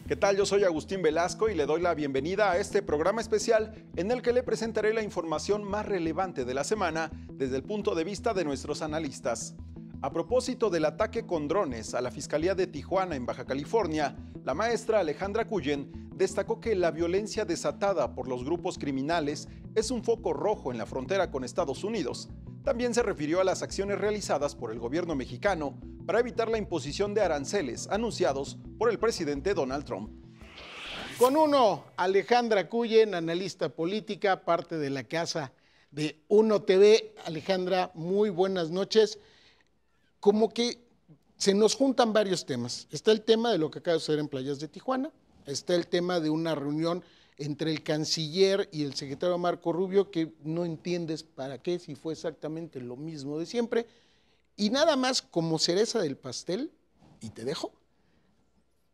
¿Qué tal? Yo soy Agustín Velasco y le doy la bienvenida a este programa especial en el que le presentaré la información más relevante de la semana desde el punto de vista de nuestros analistas. A propósito del ataque con drones a la Fiscalía de Tijuana en Baja California, la maestra Alejandra Cuyen destacó que la violencia desatada por los grupos criminales es un foco rojo en la frontera con Estados Unidos. También se refirió a las acciones realizadas por el gobierno mexicano para evitar la imposición de aranceles anunciados por el presidente Donald Trump. Con uno, Alejandra Cuyen, analista política, parte de la casa de Uno TV. Alejandra, muy buenas noches. Como que se nos juntan varios temas. Está el tema de lo que acaba de suceder en Playas de Tijuana, está el tema de una reunión entre el canciller y el secretario Marco Rubio, que no entiendes para qué, si fue exactamente lo mismo de siempre. Y nada más como cereza del pastel, y te dejo,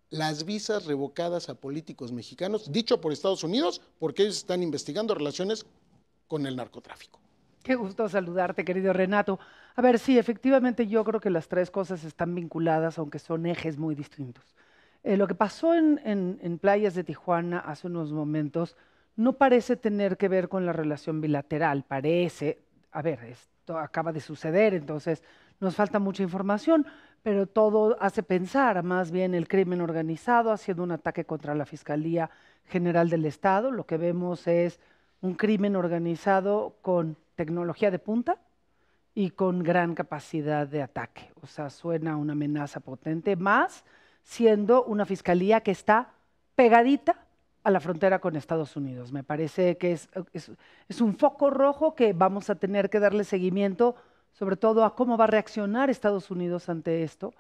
las visas revocadas a políticos mexicanos, dicho por Estados Unidos, porque ellos están investigando relaciones con el narcotráfico. Qué gusto saludarte, querido Renato. A ver, sí, efectivamente yo creo que las tres cosas están vinculadas, aunque son ejes muy distintos. Lo que pasó en Playas de Tijuana hace unos momentos no parece tener que ver con la relación bilateral, parece, a ver, esto acaba de suceder, entonces nos falta mucha información, pero todo hace pensar más bien el crimen organizado haciendo un ataque contra la Fiscalía General del Estado. Lo que vemos es un crimen organizado con tecnología de punta y con gran capacidad de ataque. O sea, suena una amenaza potente, más siendo una fiscalía que está pegadita a la frontera con Estados Unidos. Me parece que es un foco rojo que vamos a tener que darle seguimiento, sobre todo a cómo va a reaccionar Estados Unidos ante esto,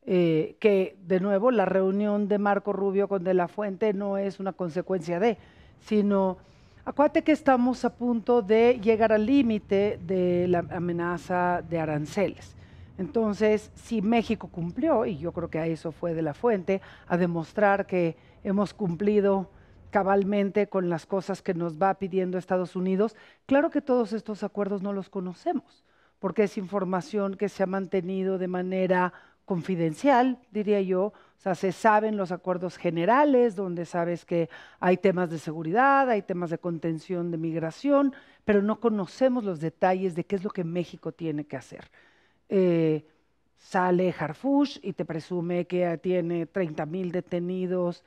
que de nuevo la reunión de Marco Rubio con De la Fuente no es una consecuencia de, sino acuérdate que estamos a punto de llegar al límite de la amenaza de aranceles. Entonces, si México cumplió, y yo creo que a eso fue De la Fuente, a demostrar que hemos cumplido cabalmente con las cosas que nos va pidiendo Estados Unidos, claro que todos estos acuerdos no los conocemos, porque es información que se ha mantenido de manera confidencial, diría yo. O sea, se saben los acuerdos generales, donde sabes que hay temas de seguridad, hay temas de contención de migración, pero no conocemos los detalles de qué es lo que México tiene que hacer. Sale Harfuch y te presume que tiene 30,000 detenidos,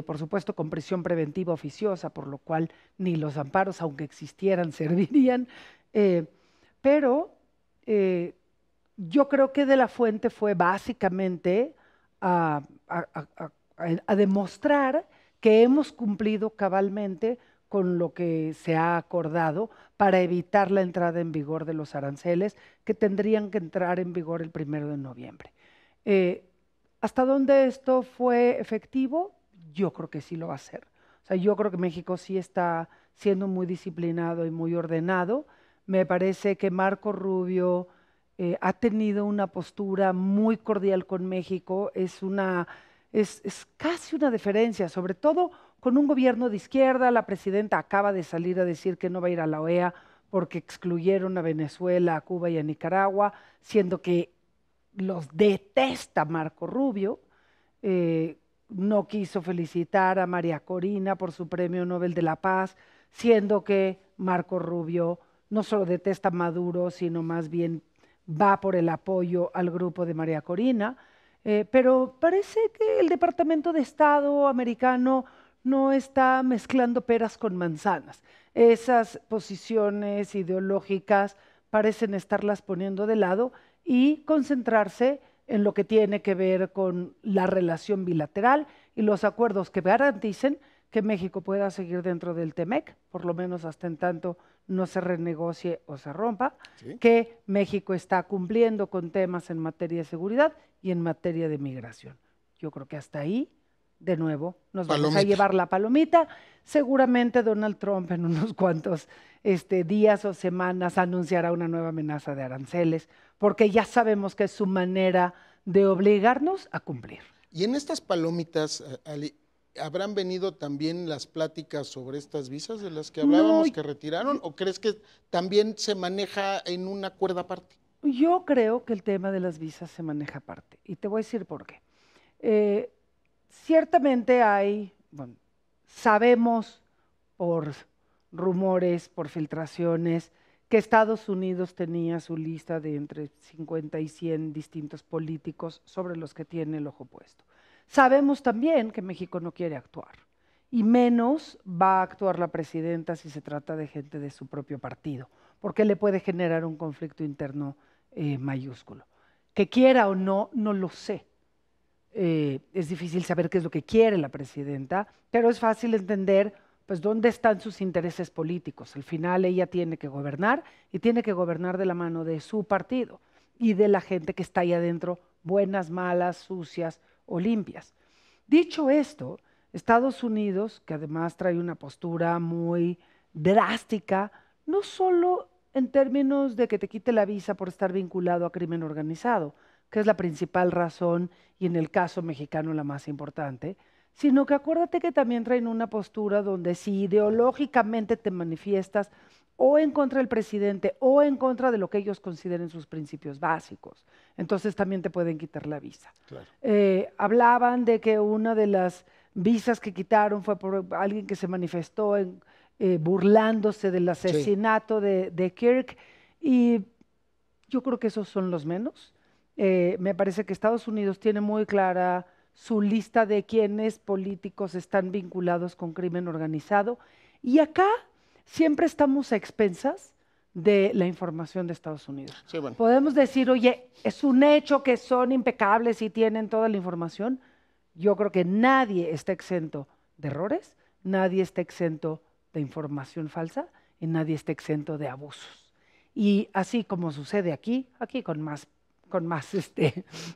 por supuesto con prisión preventiva oficiosa, por lo cual ni los amparos, aunque existieran, servirían. Pero yo creo que De la Fuente fue básicamente a demostrar que hemos cumplido cabalmente con lo que se ha acordado para evitar la entrada en vigor de los aranceles que tendrían que entrar en vigor el 1 de noviembre. ¿Hasta dónde esto fue efectivo? Yo creo que sí lo va a ser. O sea, yo creo que México sí está siendo muy disciplinado y muy ordenado. Me parece que Marco Rubio ha tenido una postura muy cordial con México, es casi una deferencia, sobre todo con un gobierno de izquierda. La presidenta acaba de salir a decir que no va a ir a la OEA porque excluyeron a Venezuela, a Cuba y a Nicaragua, siendo que los detesta Marco Rubio. No quiso felicitar a María Corina por su Premio Nobel de la Paz, siendo que Marco Rubio no solo detesta a Maduro, sino más bien va por el apoyo al grupo de María Corina. Pero parece que el Departamento de Estado americano no está mezclando peras con manzanas. Esas posiciones ideológicas parecen estarlas poniendo de lado y concentrarse en lo que tiene que ver con la relación bilateral y los acuerdos que garanticen que México pueda seguir dentro del TEMEC, por lo menos hasta en tanto no se renegocie o se rompa, ¿sí? Que México está cumpliendo con temas en materia de seguridad y en materia de migración. Yo creo que hasta ahí, de nuevo, nos vamos a llevar la palomita. Seguramente Donald Trump en unos cuantos días o semanas anunciará una nueva amenaza de aranceles, porque ya sabemos que es su manera de obligarnos a cumplir. Y en estas palomitas, Ali, ¿habrán venido también las pláticas sobre estas visas de las que hablábamos que retiraron? ¿O crees que también se maneja en una cuerda aparte? Yo creo que el tema de las visas se maneja aparte. Y te voy a decir por qué. ciertamente hay, bueno, sabemos por rumores, por filtraciones, que Estados Unidos tenía su lista de entre 50 y 100 distintos políticos sobre los que tiene el ojo puesto. Sabemos también que México no quiere actuar, y menos va a actuar la presidenta si se trata de gente de su propio partido, porque le puede generar un conflicto interno mayúsculo. Que quiera o no, no lo sé. Es difícil saber qué es lo que quiere la presidenta, pero es fácil entender pues dónde están sus intereses políticos. Al final ella tiene que gobernar y tiene que gobernar de la mano de su partido y de la gente que está ahí adentro, buenas, malas, sucias o limpias. Dicho esto, Estados Unidos, que además trae una postura muy drástica, no solo en términos de que te quite la visa por estar vinculado a crimen organizado, que es la principal razón y en el caso mexicano la más importante, sino que acuérdate que también traen una postura donde si ideológicamente te manifiestas o en contra del presidente o en contra de lo que ellos consideren sus principios básicos, entonces también te pueden quitar la visa. Claro. Hablaban de que una de las visas que quitaron fue por alguien que se manifestó burlándose del asesinato de Kirk, y yo creo que esos son los menos. Me parece que Estados Unidos tiene muy clara su lista de quienes políticos están vinculados con crimen organizado, y acá siempre estamos a expensas de la información de Estados Unidos. Sí, bueno. Podemos decir, oye, es un hecho que son impecables y tienen toda la información. Yo creo que nadie está exento de errores, nadie está exento de información falsa y nadie está exento de abusos. Y así como sucede aquí con más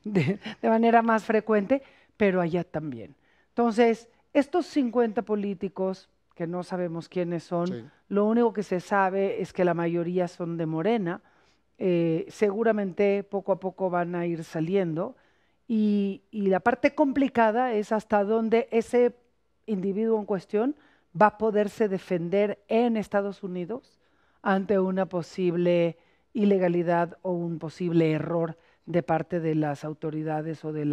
de manera más frecuente, pero allá también. Entonces, estos 50 políticos que no sabemos quiénes son, Sí. lo único que se sabe es que la mayoría son de Morena, seguramente poco a poco van a ir saliendo, y la parte complicada es hasta dónde ese individuo en cuestión va a poderse defender en Estados Unidos ante una posible ilegalidad o un posible error de parte de las autoridades o de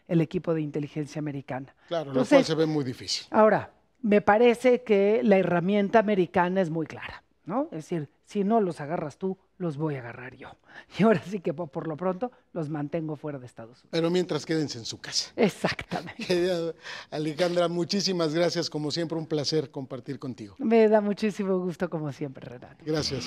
el equipo de inteligencia americana. Claro, lo cual Entonces, se ve muy difícil. ahora, me parece que la herramienta americana es muy clara, ¿no? Es decir, si no los agarras tú, los voy a agarrar yo. Y ahora sí que por lo pronto los mantengo fuera de Estados Unidos. Pero mientras quédense en su casa. Exactamente. Querida Alejandra, muchísimas gracias. Como siempre, un placer compartir contigo. Me da muchísimo gusto como siempre, Renato. Gracias.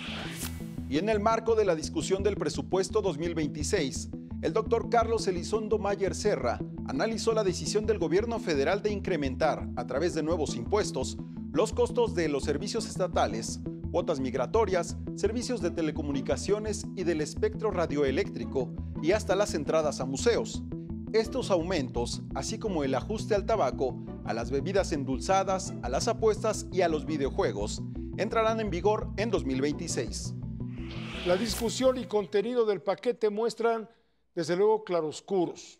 Y en el marco de la discusión del presupuesto 2026, el doctor Carlos Elizondo Mayer Serra analizó la decisión del gobierno federal de incrementar, a través de nuevos impuestos, los costos de los servicios estatales, cuotas migratorias, servicios de telecomunicaciones y del espectro radioeléctrico, y hasta las entradas a museos. Estos aumentos, así como el ajuste al tabaco, a las bebidas endulzadas, a las apuestas y a los videojuegos, entrarán en vigor en 2026. La discusión y contenido del paquete muestran, desde luego, claroscuros.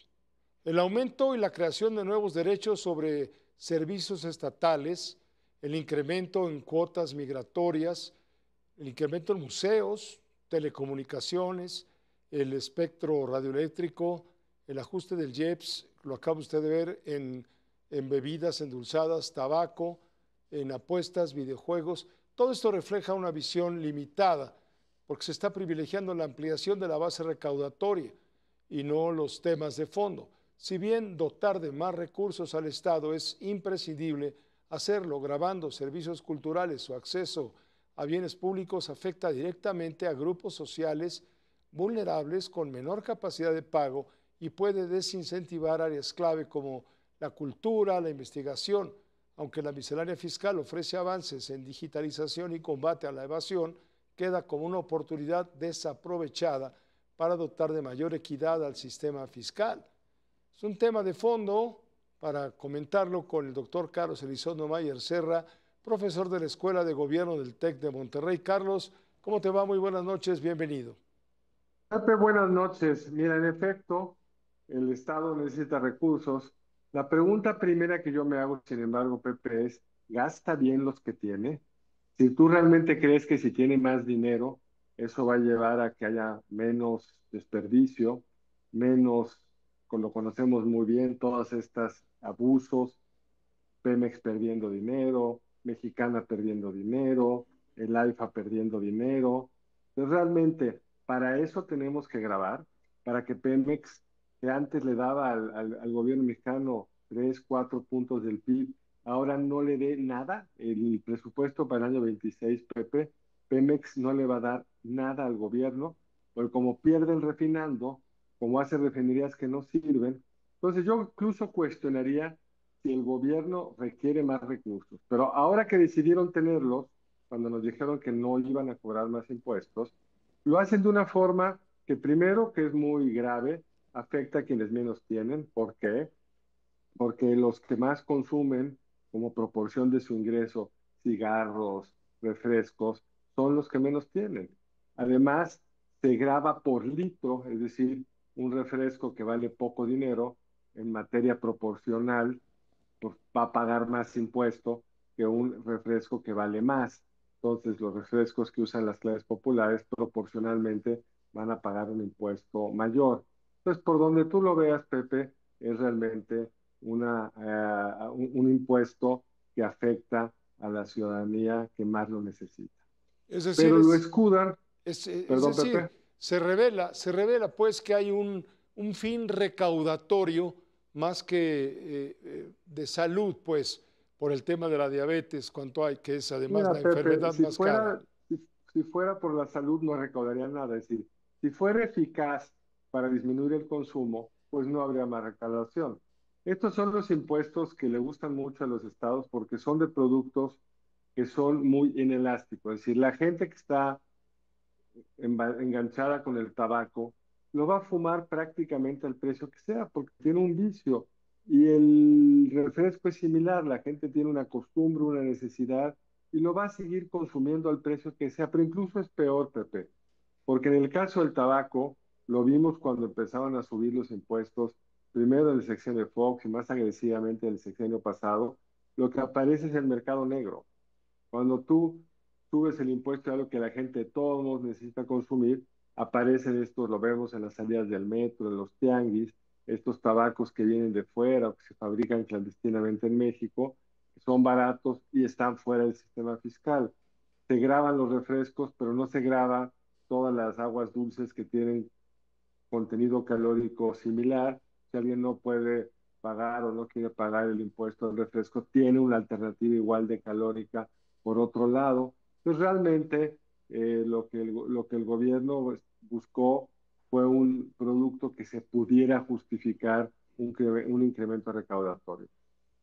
El aumento y la creación de nuevos derechos sobre servicios estatales, el incremento en cuotas migratorias, el incremento en museos, telecomunicaciones, el espectro radioeléctrico, el ajuste del IEPS, lo acaba usted de ver en bebidas endulzadas, tabaco, en apuestas, videojuegos. Todo esto refleja una visión limitada, porque se está privilegiando la ampliación de la base recaudatoria y no los temas de fondo. Si bien dotar de más recursos al Estado es imprescindible, hacerlo grabando servicios culturales o acceso a bienes públicos afecta directamente a grupos sociales vulnerables con menor capacidad de pago y puede desincentivar áreas clave como la cultura, la investigación. Aunque la miscelánea fiscal ofrece avances en digitalización y combate a la evasión, queda como una oportunidad desaprovechada para dotar de mayor equidad al sistema fiscal. Es un tema de fondo para comentarlo con el doctor Carlos Elizondo Mayer Serra, profesor de la Escuela de Gobierno del TEC de Monterrey. Carlos, ¿cómo te va? Muy buenas noches, bienvenido. Pepe, buenas noches. Mira, en efecto, el Estado necesita recursos. La pregunta primera que yo me hago, sin embargo, Pepe, es, ¿gasta bien los que tiene? Si tú realmente crees que si tiene más dinero, eso va a llevar a que haya menos desperdicio, menos lo conocemos muy bien, todos estos abusos, Pemex perdiendo dinero, Mexicana perdiendo dinero, el AIFA perdiendo dinero. Entonces, realmente, para eso tenemos que grabar, para que Pemex, que antes le daba al gobierno mexicano 3, 4 puntos del PIB, ahora no le dé nada. El presupuesto para el año 26, Pepe, Pemex no le va a dar nada al gobierno, porque como pierden refinando, como hace refinerías que no sirven, entonces yo incluso cuestionaría si el gobierno requiere más recursos. Pero ahora que decidieron tenerlos, cuando nos dijeron que no iban a cobrar más impuestos, lo hacen de una forma que primero, que es muy grave, afecta a quienes menos tienen. ¿Por qué? Porque los que más consumen como proporción de su ingreso, cigarros, refrescos, son los que menos tienen. Además, se graba por litro, es decir, un refresco que vale poco dinero en materia proporcional pues, va a pagar más impuesto que un refresco que vale más. Entonces, los refrescos que usan las clases populares proporcionalmente van a pagar un impuesto mayor. Entonces, por donde tú lo veas, Pepe, es realmente un impuesto que afecta a la ciudadanía que más lo necesita. Es decir, Pero lo escudan, es perdón, decir, Pepe. se revela pues que hay un fin recaudatorio más que de salud, pues, por el tema de la diabetes, cuanto hay, que es además Mira, la Pepe, enfermedad más cara. si fuera por la salud no recaudaría nada. Es decir, si fuera eficaz para disminuir el consumo, pues no habría más recaudación. Estos son los impuestos que le gustan mucho a los estados porque son de productos que son muy inelásticos. Es decir, la gente que está enganchada con el tabaco, lo va a fumar prácticamente al precio que sea, porque tiene un vicio. Y el refresco es similar, la gente tiene una costumbre, una necesidad, y lo va a seguir consumiendo al precio que sea, pero incluso es peor, Pepe, porque en el caso del tabaco, lo vimos cuando empezaban a subir los impuestos, primero en el sexenio de Fox y más agresivamente en el sexenio pasado, lo que aparece es el mercado negro. Cuando tú subes el impuesto a algo que la gente de todos modos necesita consumir, aparecen estos, lo vemos en las salidas del metro, en los tianguis, estos tabacos que vienen de fuera o que se fabrican clandestinamente en México, que son baratos y están fuera del sistema fiscal. Se graban los refrescos, pero no se graba todas las aguas dulces que tienen contenido calórico similar. Si alguien no puede pagar o no quiere pagar el impuesto al refresco, tiene una alternativa igual de calórica por otro lado. Entonces, realmente lo que el gobierno buscó fue un producto que se pudiera justificar un incremento recaudatorio.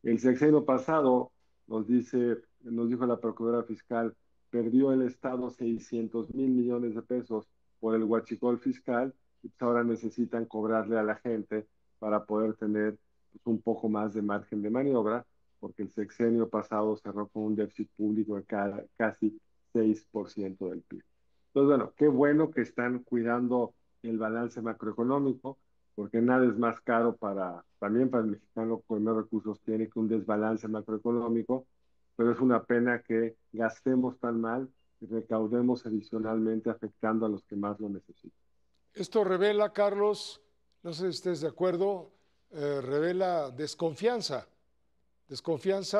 El sexenio pasado, nos dijo la Procuradora Fiscal, perdió el Estado 600,000 millones de pesos por el huachicol fiscal y pues ahora necesitan cobrarle a la gente para poder tener pues, un poco más de margen de maniobra, porque el sexenio pasado cerró con un déficit público de casi 6% del PIB. Entonces, bueno, qué bueno que están cuidando el balance macroeconómico, porque nada es más caro también para el mexicano con más recursos tiene que un desbalance macroeconómico, pero es una pena que gastemos tan mal y recaudemos adicionalmente afectando a los que más lo necesitan. Esto revela, Carlos, no sé si estés de acuerdo, revela desconfianza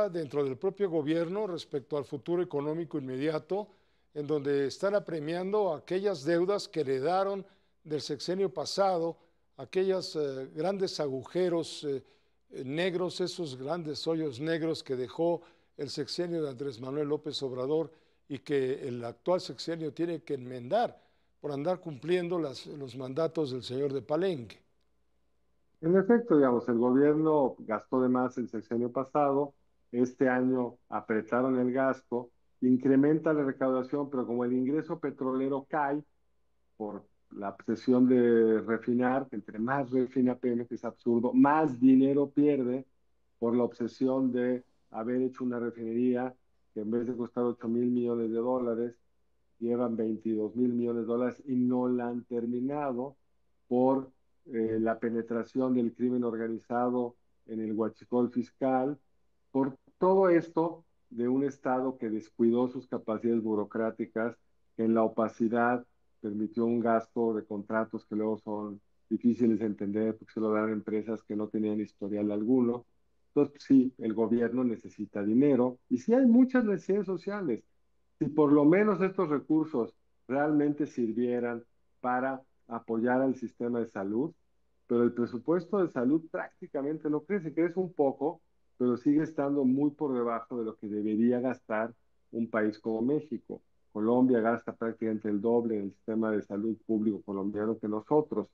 dentro del propio gobierno respecto al futuro económico inmediato, en donde están apremiando aquellas deudas que heredaron del sexenio pasado, aquellos grandes agujeros negros, esos grandes hoyos negros que dejó el sexenio de Andrés Manuel López Obrador y que el actual sexenio tiene que enmendar por andar cumpliendo los mandatos del señor de Palenque. En efecto, digamos, el gobierno gastó de más el sexenio pasado, este año apretaron el gasto, incrementa la recaudación, pero como el ingreso petrolero cae, por la obsesión de refinar, que entre más refina Pemex, es absurdo, más dinero pierde por la obsesión de haber hecho una refinería que en vez de costar 8,000 millones de dólares, llevan 22,000 millones de dólares y no la han terminado por la penetración del crimen organizado en el huachicol fiscal, por todo esto de un Estado que descuidó sus capacidades burocráticas, que en la opacidad permitió un gasto de contratos que luego son difíciles de entender porque se lo dan a empresas que no tenían historial alguno. Entonces, sí, el gobierno necesita dinero y sí hay muchas necesidades sociales. Si por lo menos estos recursos realmente sirvieran para apoyar al sistema de salud, pero el presupuesto de salud prácticamente no crece un poco, pero sigue estando muy por debajo de lo que debería gastar un país como México. Colombia gasta prácticamente el doble en el sistema de salud público colombiano que nosotros.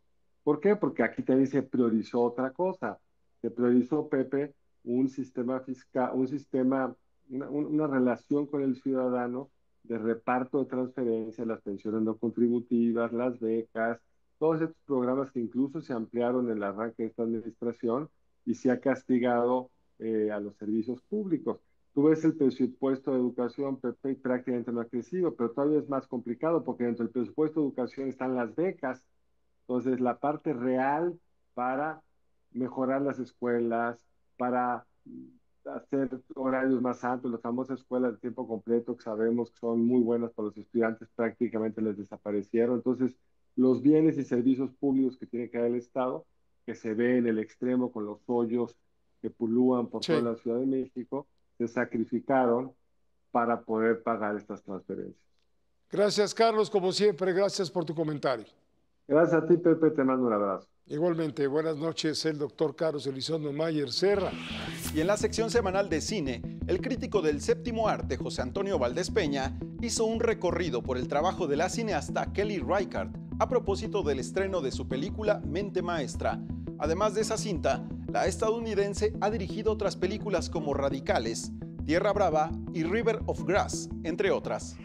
¿Por qué? Porque aquí también se priorizó otra cosa. Se priorizó, Pepe, un sistema fiscal, una relación con el ciudadano de reparto de transferencias, las pensiones no contributivas, las becas, todos estos programas que incluso se ampliaron en el arranque de esta administración y se ha castigado a los servicios públicos. Tú ves el presupuesto de educación, Pepe, y prácticamente no ha crecido, pero todavía es más complicado porque dentro del presupuesto de educación están las becas. Entonces, la parte real para mejorar las escuelas, para hacer horarios más amplios, las famosas escuelas de tiempo completo que sabemos que son muy buenas para los estudiantes, prácticamente les desaparecieron. Entonces, los bienes y servicios públicos que tiene que dar el Estado, que se ve en el extremo con los hoyos que pulúan por toda la Ciudad de México, se sacrificaron para poder pagar estas transferencias. Gracias, Carlos, como siempre, gracias por tu comentario. Gracias a ti, Pepe, te mando un abrazo. Igualmente, buenas noches, el doctor Carlos Elizondo Mayer Serra. Y en la sección semanal de cine, el crítico del séptimo arte, José Antonio Valdés Peña, hizo un recorrido por el trabajo de la cineasta Kelly Reichardt a propósito del estreno de su película Mente Maestra. Además de esa cinta, la estadounidense ha dirigido otras películas como Radicales, Tierra Brava y River of Grass, entre otras.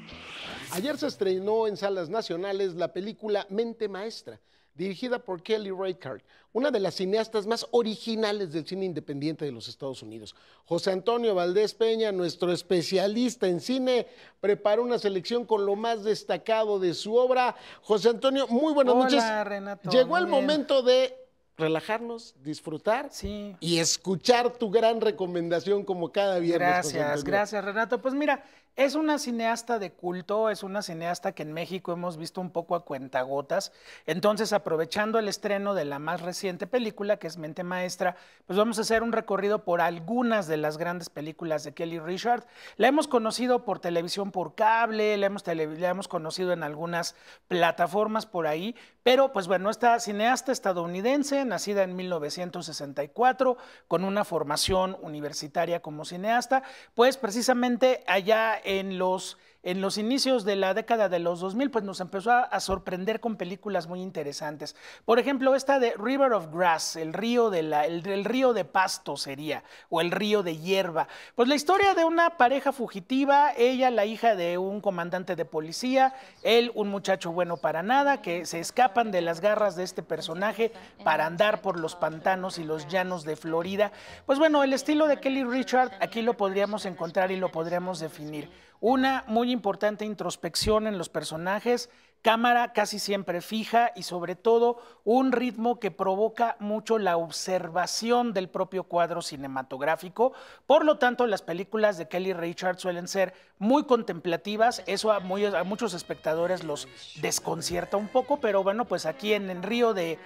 Ayer se estrenó en salas nacionales la película Mente Maestra, dirigida por Kelly Reichardt, una de las cineastas más originales del cine independiente de los Estados Unidos. José Antonio Valdés Peña, nuestro especialista en cine, preparó una selección con lo más destacado de su obra. José Antonio, muy buenas noches. Hola, Renato. Llegó el momento de relajarnos, disfrutar y escuchar tu gran recomendación como cada viernes. Gracias, Renato. Pues mira, es una cineasta de culto, es una cineasta que en México hemos visto un poco a cuentagotas. Entonces, aprovechando el estreno de la más reciente película, que es Mente Maestra, pues vamos a hacer un recorrido por algunas de las grandes películas de Kelly Reichardt. La hemos conocido por televisión por cable, la hemos conocido en algunas plataformas por ahí, pero pues bueno, esta cineasta estadounidense, nacida en 1964, con una formación universitaria como cineasta, pues precisamente allá en los inicios de la década de los 2000, pues nos empezó a sorprender con películas muy interesantes. Por ejemplo, esta de River of Grass, el río de pasto sería, o el río de hierba. Pues la historia de una pareja fugitiva, ella la hija de un comandante de policía, él un muchacho bueno para nada, que se escapan de las garras de este personaje para andar por los pantanos y los llanos de Florida. Pues bueno, el estilo de Kelly Reichardt aquí lo podríamos encontrar y lo podríamos definir. Una muy importante introspección en los personajes, cámara casi siempre fija y sobre todo un ritmo que provoca mucho la observación del propio cuadro cinematográfico. Por lo tanto, las películas de Kelly Reichardt suelen ser muy contemplativas, eso a muchos espectadores los desconcierta un poco, pero bueno, pues aquí en Río de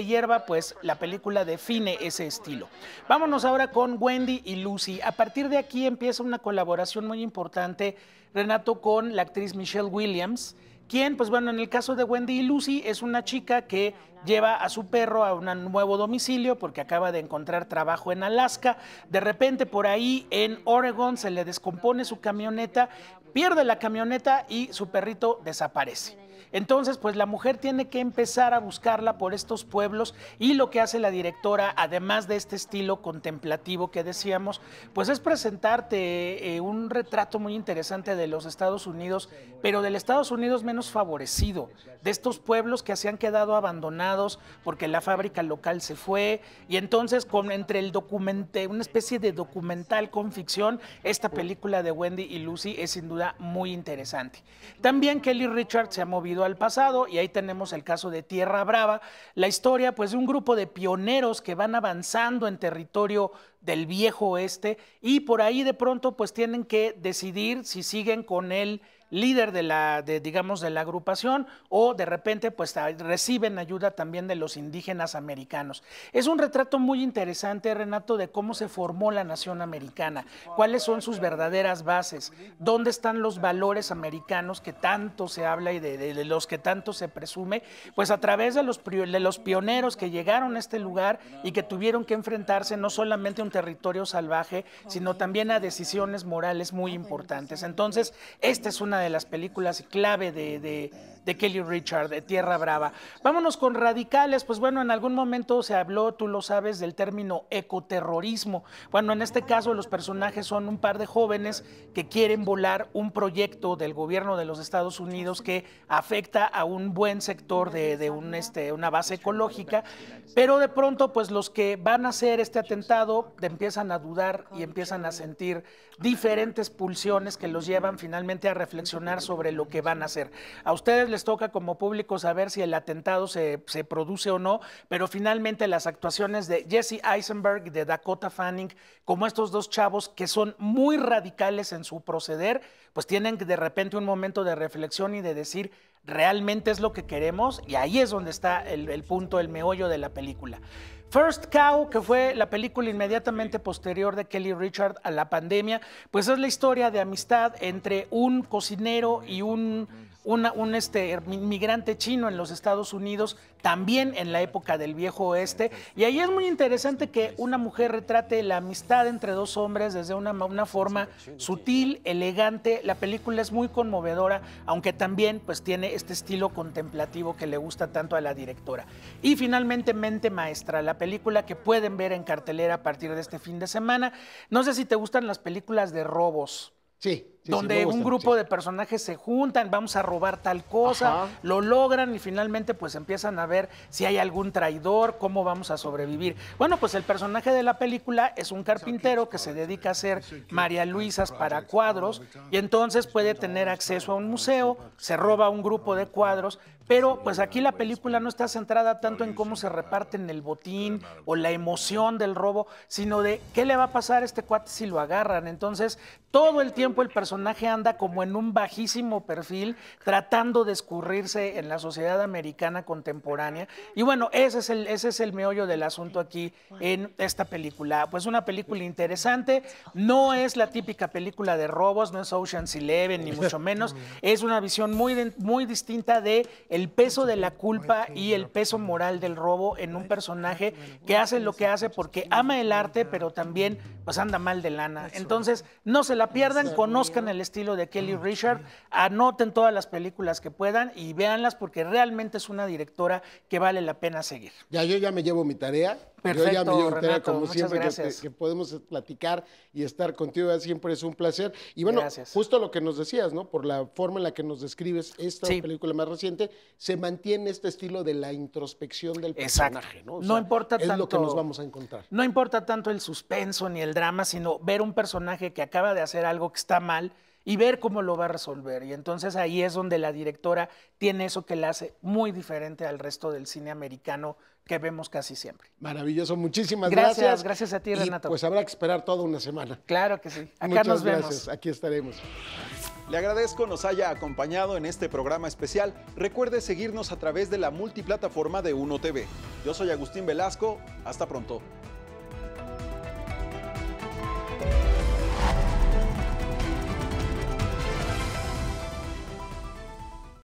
Hierba, pues la película define ese estilo. Vámonos ahora con Wendy y Lucy. A partir de aquí empieza una colaboración muy importante, Renato, con la actriz Michelle Williams, quien, pues bueno, en el caso de Wendy y Lucy, es una chica que lleva a su perro a un nuevo domicilio porque acaba de encontrar trabajo en Alaska. De repente, por ahí en Oregon se le descompone su camioneta, pierde la camioneta y su perrito desaparece. Entonces, pues la mujer tiene que empezar a buscarla por estos pueblos y lo que hace la directora, además de este estilo contemplativo que decíamos, pues es presentarte un retrato muy interesante de los Estados Unidos, pero del Estados Unidos menos favorecido, de estos pueblos que se han quedado abandonados porque la fábrica local se fue, y entonces entre el una especie de documental con ficción, esta película de Wendy y Lucy es sin duda muy interesante. También Kelly Reichardt se ha movido al pasado y ahí tenemos el caso de Tierra Brava, la historia pues de un grupo de pioneros que van avanzando en territorio del viejo oeste y por ahí de pronto pues tienen que decidir si siguen con el líder de la agrupación, o de repente pues reciben ayuda también de los indígenas americanos. Es un retrato muy interesante, Renato, de cómo se formó la nación americana, cuáles son sus verdaderas bases, dónde están los valores americanos que tanto se habla y de los que tanto se presume, pues a través de los pioneros que llegaron a este lugar y que tuvieron que enfrentarse no solamente a un territorio salvaje, sino también a decisiones morales muy importantes. Entonces, esta es una de las películas clave de Kelly Richard, de Tierra Brava. Vámonos con radicales. Pues bueno, en algún momento se habló, tú lo sabes, del término ecoterrorismo. Bueno, en este caso los personajes son un par de jóvenes que quieren volar un proyecto del gobierno de los Estados Unidos que afecta a un buen sector de una base ecológica, pero de pronto pues los que van a hacer este atentado empiezan a dudar y empiezan a sentir diferentes pulsiones que los llevan finalmente a reflexionar sobre lo que van a hacer. A ustedes les toca como público saber si el atentado se produce o no, pero finalmente las actuaciones de Jesse Eisenberg y de Dakota Fanning, como estos dos chavos que son muy radicales en su proceder, pues tienen de repente un momento de reflexión y de decir, ¿realmente es lo que queremos? Y ahí es donde está el punto, el meollo de la película. First Cow, que fue la película inmediatamente posterior de Kelly Richard a la pandemia, pues es la historia de amistad entre un cocinero y un inmigrante chino en los Estados Unidos, también en la época del viejo oeste. Y ahí es muy interesante que una mujer retrate la amistad entre dos hombres desde una forma sutil, elegante. La película es muy conmovedora, aunque también pues tiene este estilo contemplativo que le gusta tanto a la directora. Y finalmente Mente Maestra, la película que pueden ver en cartelera a partir de este fin de semana. No sé si te gustan las películas de robos. Sí. Donde un grupo de personajes se juntan, vamos a robar tal cosa, lo logran y finalmente pues empiezan a ver si hay algún traidor, cómo vamos a sobrevivir. Bueno, pues el personaje de la película es un carpintero que se dedica a hacer María Luisas para cuadros y entonces puede tener acceso a un museo, se roba un grupo de cuadros, pero pues aquí la película no está centrada tanto en cómo se reparten el botín o la emoción del robo, sino de qué le va a pasar a este cuate si lo agarran. Entonces, todo el tiempo el personaje anda como en un bajísimo perfil, tratando de escurrirse en la sociedad americana contemporánea. Y bueno, ese es el meollo del asunto aquí en esta película. Pues una película interesante, no es la típica película de robos, no es Ocean's 11, ni mucho menos. Es una visión muy distinta de el peso de la culpa y el peso moral del robo en un personaje que hace lo que hace porque ama el arte, pero también pues anda mal de lana. Entonces, no se la pierdan, conozcan el estilo de Kelly Richard, anoten todas las películas que puedan y véanlas porque realmente es una directora que vale la pena seguir. Yo ya me llevo mi tarea. Perfecto, yo ya me llevo mi tarea, Renato, como siempre que podemos platicar y estar contigo, siempre es un placer. Y bueno, justo lo que nos decías, ¿no? Por la forma en la que nos describes esta película más reciente, se mantiene este estilo de la introspección del personaje, ¿no? O sea, no importa tanto, es lo que nos vamos a encontrar. No importa tanto el suspenso ni el drama, sino ver un personaje que acaba de hacer algo que está mal y ver cómo lo va a resolver. Y entonces ahí es donde la directora tiene eso que la hace muy diferente al resto del cine americano que vemos casi siempre. Maravilloso, muchísimas gracias. Gracias a ti, Renato. Y pues habrá que esperar toda una semana. Claro que sí. Acá Muchas nos vemos. Gracias, aquí estaremos. Le agradezco nos haya acompañado en este programa especial. Recuerde seguirnos a través de la multiplataforma de Uno TV. Yo soy Agustín Velasco. Hasta pronto.